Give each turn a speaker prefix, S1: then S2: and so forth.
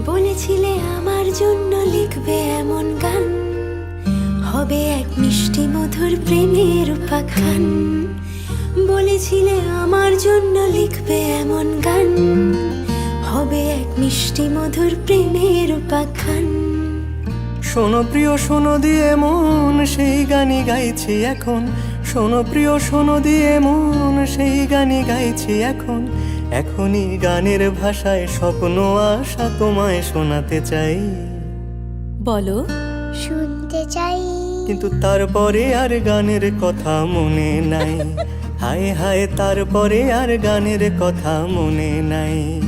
S1: বলেছিলে আমার জন্য লিখবে এমন গান, হবে এক মিষ্টি মধুর প্রেমের উপাখ্যান। বলেছিলে আমার জন্য লিখবে এমন গান, হবে এক মিষ্টি মধুর প্রেমের উপাখ্যান।
S2: শোনো প্রিয় শোনো দিয়ে মন সেই গানই গাইছি এখন। শোনো প্রিয় শোনো দিয়ে মন সেই গানই গাইছি এখন। এখনই গানের ভাষায় স্বপ্ন আশা তোমায় শোনাতে চাই।
S1: বলো।
S3: শুনতে চাই।
S2: কিন্তু তারপরে আর গানের কথা মনে নাই। হায় হায় তারপরে আর গানের কথা মনে নাই।